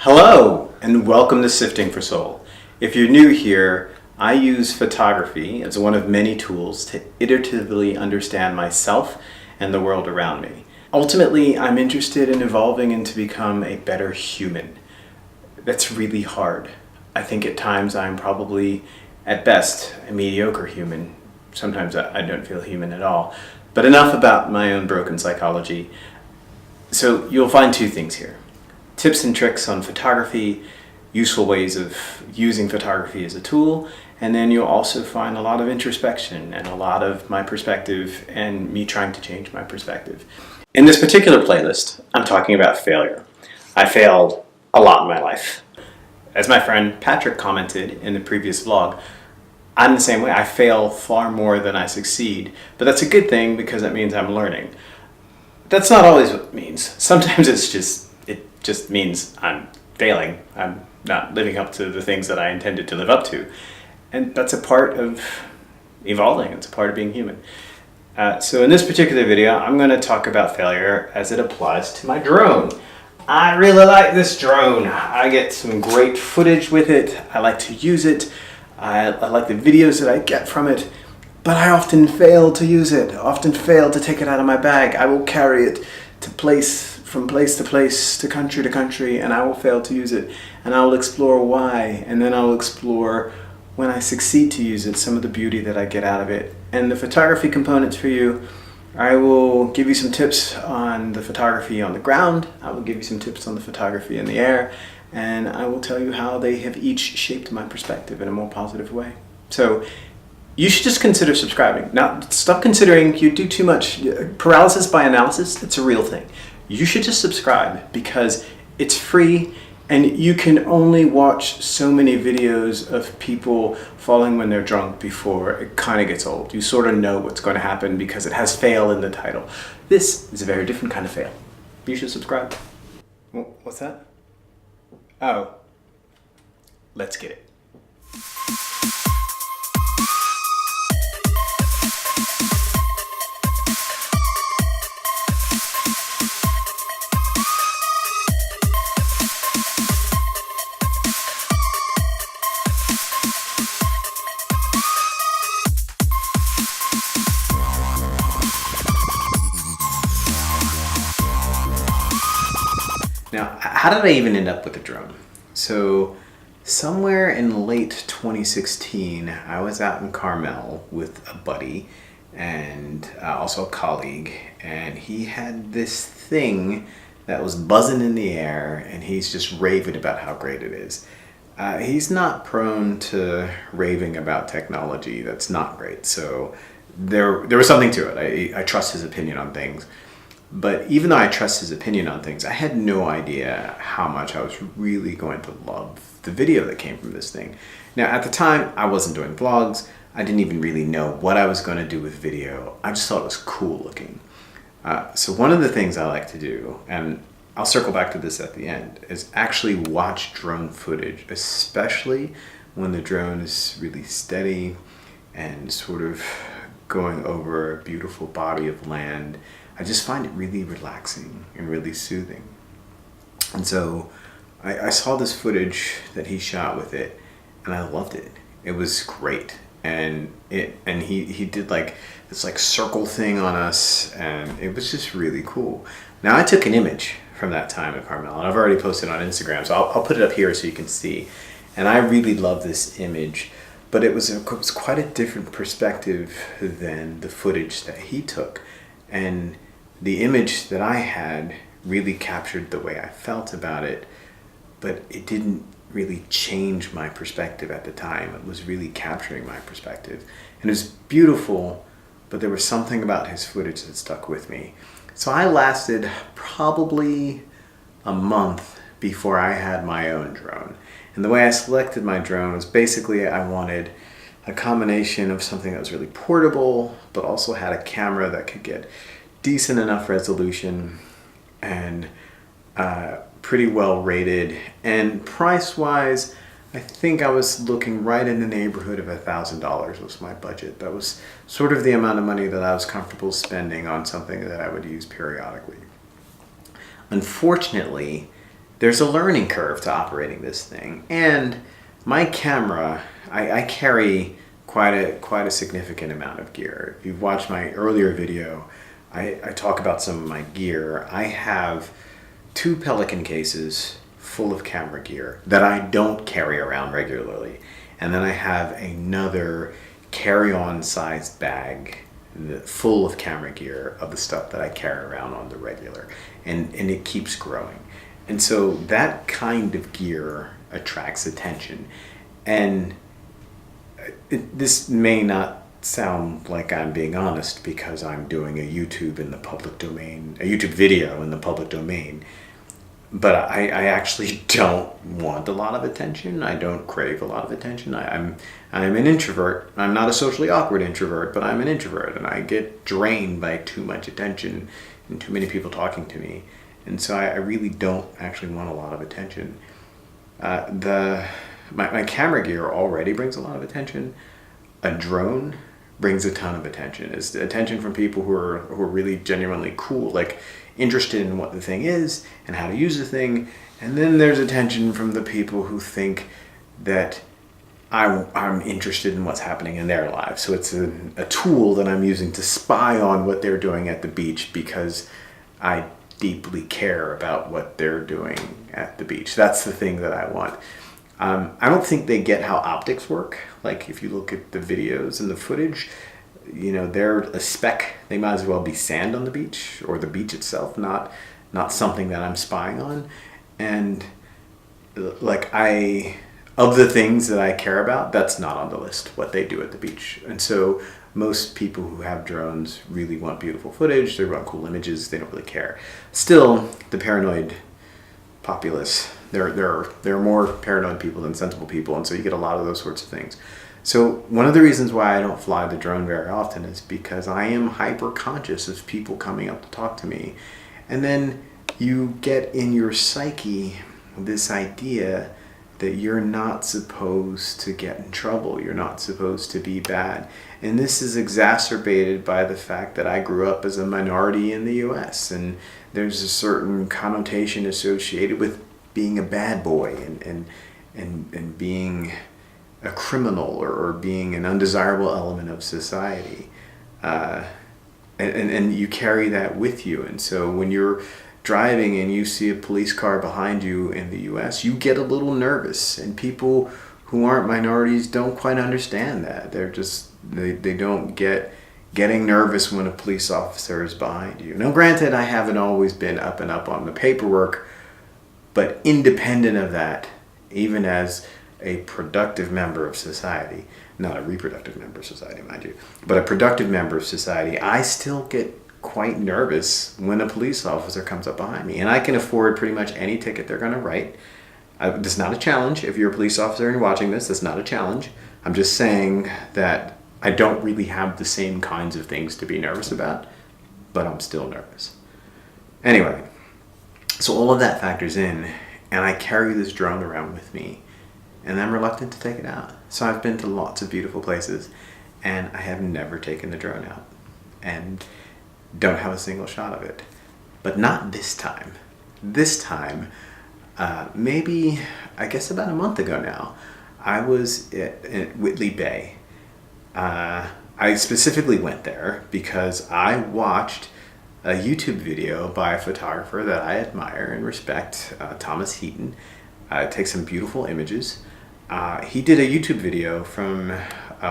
Hello, and welcome to Sifting for Soul. If you're new here, I use photography as one of many tools to iteratively understand myself and the world around me. Ultimately, I'm interested in evolving and to become a better human. That's really hard. I think at times I'm probably, at best, a mediocre human. Sometimes I don't feel human at all. But enough about my own broken psychology. So you'll find two things here. Tips and tricks on photography, useful ways of using photography as a tool, and then you'll also find a lot of introspection and a lot of my perspective and me trying to change my perspective. In this particular playlist, I'm talking about failure. I failed a lot in my life. As my friend Patrick commented in the previous vlog, I'm the same way. I fail far more than I succeed, but that's a good thing because that means I'm learning. That's not always what it means. Sometimes it just means I'm failing. I'm not living up to the things that I intended to live up to. And that's a part of evolving. It's a part of being human. So in this particular video, I'm going to talk about failure as it applies to my drone. I really like this drone. I get some great footage with it. I like to use it. I like the videos that I get from it. But I often fail to use it. I often fail to take it out of my bag. I will carry it from place to place, to country, and I will fail to use it. And I will explore why, and then I will explore when I succeed to use it, some of the beauty that I get out of it. And the photography components for you, I will give you some tips on the photography on the ground, I will give you some tips on the photography in the air, and I will tell you how they have each shaped my perspective in a more positive way. So you should just consider subscribing. Now, stop considering you do too much. Paralysis by analysis, it's a real thing. You should just subscribe because it's free and you can only watch so many videos of people falling when they're drunk before it kind of gets old. You sort of know what's going to happen because it has fail in the title. This is a very different kind of fail. You should subscribe. What's that? Oh, let's get it. Now, how did I even end up with a drone? So, somewhere in late 2016, I was out in Carmel with a buddy and also a colleague, and he had this thing that was buzzing in the air, and he's just raving about how great it is. He's not prone to raving about technology that's not great, so there was something to it. I trust his opinion on things. But even though I trust his opinion on things, I had no idea how much I was really going to love the video that came from this thing. Now, at the time, I wasn't doing vlogs. I didn't even really know what I was going to do with video. I just thought it was cool looking. So one of the things I like to do, and I'll circle back to this at the end, is actually watch drone footage, especially when the drone is really steady and sort of going over a beautiful body of land. I just find it really relaxing and really soothing. And so I saw this footage that he shot with it and I loved it. It was great. And he did like this like circle thing on us and it was just really cool. Now I took an image from that time at Carmel and I've already posted it on Instagram, so I'll put it up here so you can see. And I really love this image, but it was quite a different perspective than the footage that he took. And the image that I had really captured the way I felt about it, but it didn't really change my perspective at the time. It was really capturing my perspective. And it was beautiful, but there was something about his footage that stuck with me. So I lasted probably a month before I had my own drone. And the way I selected my drone was basically I wanted a combination of something that was really portable, but also had a camera that could get decent enough resolution and pretty well rated. And price-wise, I think I was looking right in the neighborhood of $1,000 was my budget. That was sort of the amount of money that I was comfortable spending on something that I would use periodically. Unfortunately, there's a learning curve to operating this thing. And my camera, I carry quite a significant amount of gear. If you've watched my earlier video, I talk about some of my gear. I have 2 Pelican cases full of camera gear that I don't carry around regularly. And then I have another carry-on sized bag full of camera gear of the stuff that I carry around on the regular. And it keeps growing. And so that kind of gear attracts attention. And this may not sound like I'm being honest because I'm doing a YouTube in the public domain, a YouTube video in the public domain. But I actually don't want a lot of attention. I don't crave a lot of attention. I'm an introvert. I'm not a socially awkward introvert, but I'm an introvert, and I get drained by too much attention and too many people talking to me. And so I really don't actually want a lot of attention. My camera gear already brings a lot of attention. A drone brings a ton of attention. It's attention from people who are really genuinely cool, like interested in what the thing is and how to use the thing. And then there's attention from the people who think that I'm interested in what's happening in their lives. So it's a tool that I'm using to spy on what they're doing at the beach because I deeply care about what they're doing at the beach. That's the thing that I want. I don't think they get how optics work. Like if you look at the videos and the footage, they're a speck. They might as well be sand on the beach or the beach itself, not something that I'm spying on. And of the things that I care about, that's not on the list, what they do at the beach. And so most people who have drones really want beautiful footage. They want cool images. They don't really care. Still, the paranoid populace, there are more paranoid people than sensible people, and so you get a lot of those sorts of things. So one of the reasons why I don't fly the drone very often is because I am hyper conscious of people coming up to talk to me. And then you get in your psyche this idea that you're not supposed to get in trouble. You're not supposed to be bad. And this is exacerbated by the fact that I grew up as a minority in the US, and there's a certain connotation associated with being a bad boy and being a criminal or being an undesirable element of society. And you carry that with you. And so when you're driving and you see a police car behind you in the US, you get a little nervous. And people who aren't minorities don't quite understand that. They're just, they don't get getting nervous when a police officer is behind you. Now, granted, I haven't always been up and up on the paperwork, but independent of that, even as a productive member of society, not a reproductive member of society, mind you, but a productive member of society, I still get quite nervous when a police officer comes up behind me. And I can afford pretty much any ticket they're going to write. This is not a challenge. If you're a police officer and you're watching this, that's not a challenge. I'm just saying that I don't really have the same kinds of things to be nervous about, but I'm still nervous. Anyway, so all of that factors in, and I carry this drone around with me, and I'm reluctant to take it out. So I've been to lots of beautiful places, and I have never taken the drone out, and don't have a single shot of it. But not this time. This time, maybe, I guess about a month ago now, I was at Whitley Bay. I specifically went there because I watched a YouTube video by a photographer that I admire and respect, Thomas Heaton. Takes some beautiful images. He did a YouTube video from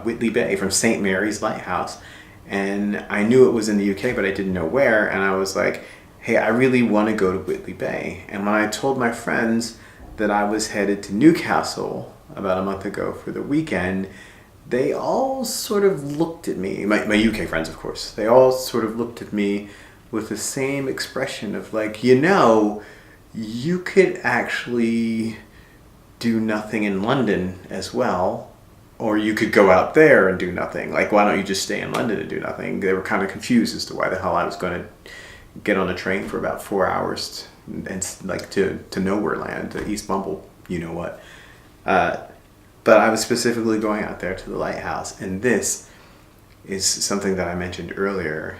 Whitley Bay, from St. Mary's Lighthouse, and I knew it was in the UK, but I didn't know where, and I was like, hey, I really want to go to Whitley Bay. And when I told my friends that I was headed to Newcastle about a month ago for the weekend, they all sort of looked at me, my UK friends, of course, they all sort of looked at me with the same expression of like, you could actually do nothing in London as well, or you could go out there and do nothing. Like, why don't you just stay in London and do nothing? They were kind of confused as to why the hell I was going to get on a train for about 4 hours and like to nowhere land, to East Bumble, you know what. But I was specifically going out there to the lighthouse, and this is something that I mentioned earlier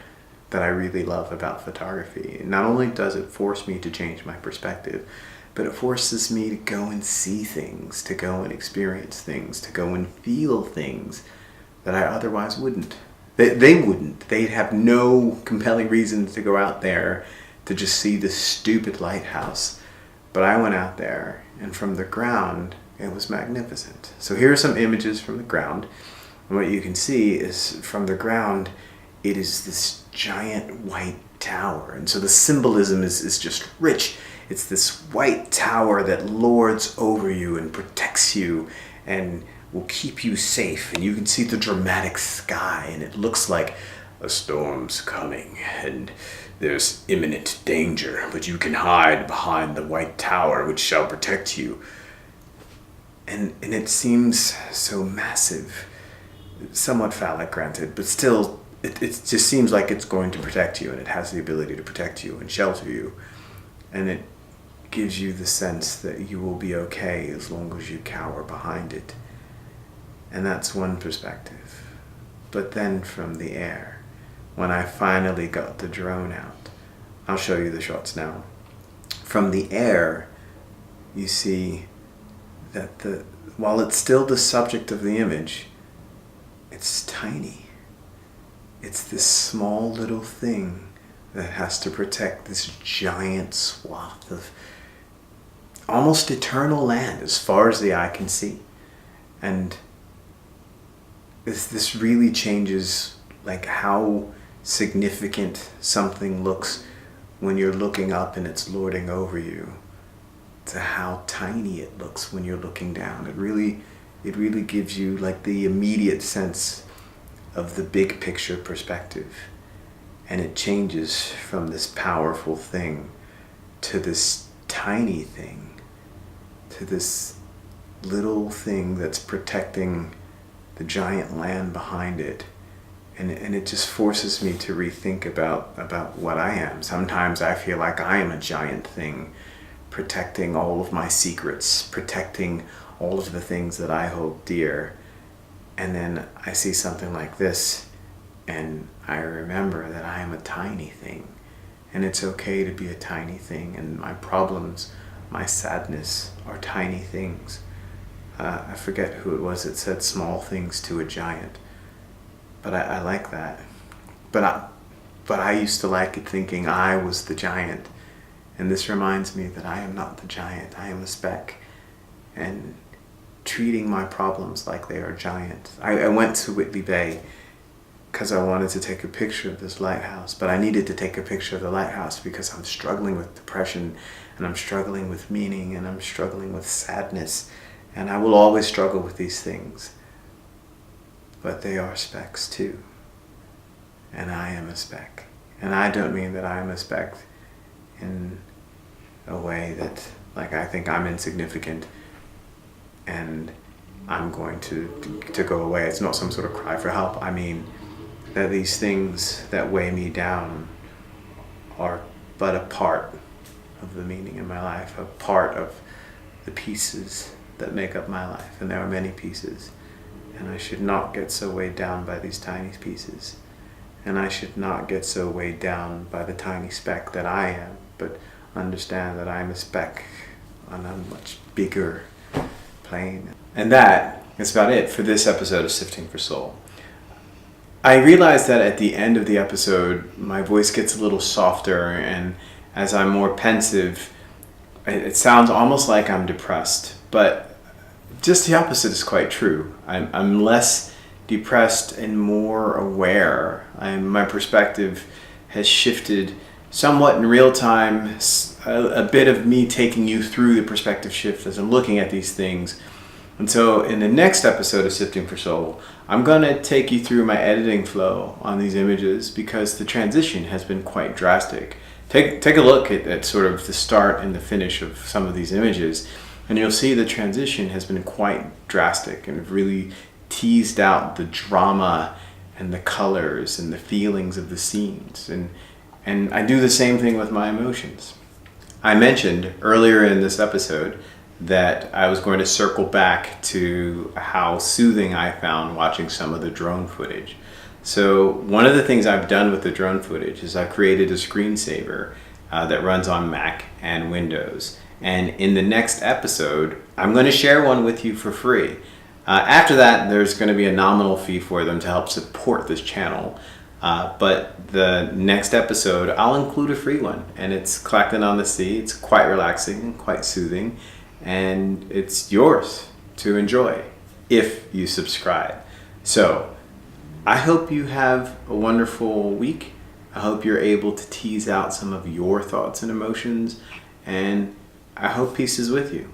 that I really love about photography. Not only does it force me to change my perspective, but it forces me to go and see things, to go and experience things, to go and feel things that I otherwise wouldn't. They wouldn't. They'd have no compelling reason to go out there to just see this stupid lighthouse. But I went out there, and from the ground, it was magnificent. So here are some images from the ground. And what you can see is from the ground, it is this giant white tower. And so the symbolism is just rich. It's this white tower that lords over you and protects you and will keep you safe. And you can see the dramatic sky, and it looks like a storm's coming and there's imminent danger, but you can hide behind the white tower which shall protect you. And it seems so massive, somewhat phallic, granted, but still, it just seems like it's going to protect you, and it has the ability to protect you and shelter you. And it gives you the sense that you will be okay as long as you cower behind it. And that's one perspective. But then from the air, when I finally got the drone out, I'll show you the shots now. From the air, you see that while it's still the subject of the image, it's tiny. It's this small little thing that has to protect this giant swath of almost eternal land as far as the eye can see. And this really changes like how significant something looks when you're looking up and it's lording over you, to how tiny it looks when you're looking down. It really gives you like the immediate sense of the big picture perspective. And it changes from this powerful thing to this tiny thing, to this little thing that's protecting the giant land behind it. And it just forces me to rethink about what I am. Sometimes I feel like I am a giant thing, protecting all of my secrets, protecting all of the things that I hold dear. And then I see something like this, and I remember that I am a tiny thing. And it's okay to be a tiny thing. And my problems, my sadness are tiny things. I forget who it was that said small things to a giant. But I like that. But I used to like it thinking I was the giant. And this reminds me that I am not the giant. I am a speck. And treating my problems like they are giant. I went to Whitley Bay because I wanted to take a picture of this lighthouse. But I needed to take a picture of the lighthouse because I'm struggling with depression, and I'm struggling with meaning, and I'm struggling with sadness. And I will always struggle with these things. But they are specks too. And I am a speck. And I don't mean that I am a speck in a way that, like, I think I'm insignificant and I'm going to go away. It's not some sort of cry for help. I mean that these things that weigh me down are but a part of the meaning in my life, a part of the pieces that make up my life. And there are many pieces. And I should not get so weighed down by these tiny pieces. And I should not get so weighed down by the tiny speck that I am, but understand that I'm a speck on a much bigger plane. And that is about it for this episode of Sifting for Soul. I realized that at the end of the episode, my voice gets a little softer, and as I'm more pensive, it sounds almost like I'm depressed, but just the opposite is quite true. I'm less depressed and more aware. My perspective has shifted somewhat in real time. A bit of me taking you through the perspective shift as I'm looking at these things. And so in the next episode of Sifting for Soul, I'm going to take you through my editing flow on these images because the transition has been quite drastic. Take a look at sort of the start and the finish of some of these images, and you'll see the transition has been quite drastic and really teased out the drama and the colors and the feelings of the scenes. And I do the same thing with my emotions. I mentioned earlier in this episode that I was going to circle back to how soothing I found watching some of the drone footage. So one of the things I've done with the drone footage is I've created a screensaver that runs on Mac and Windows. And in the next episode, I'm going to share one with you for free. After that, there's going to be a nominal fee for them to help support this channel. But the next episode, I'll include a free one. And it's Collecting on the Sea. It's quite relaxing, quite soothing. And it's yours to enjoy if you subscribe. So I hope you have a wonderful week. I hope you're able to tease out some of your thoughts and emotions. And I hope peace is with you.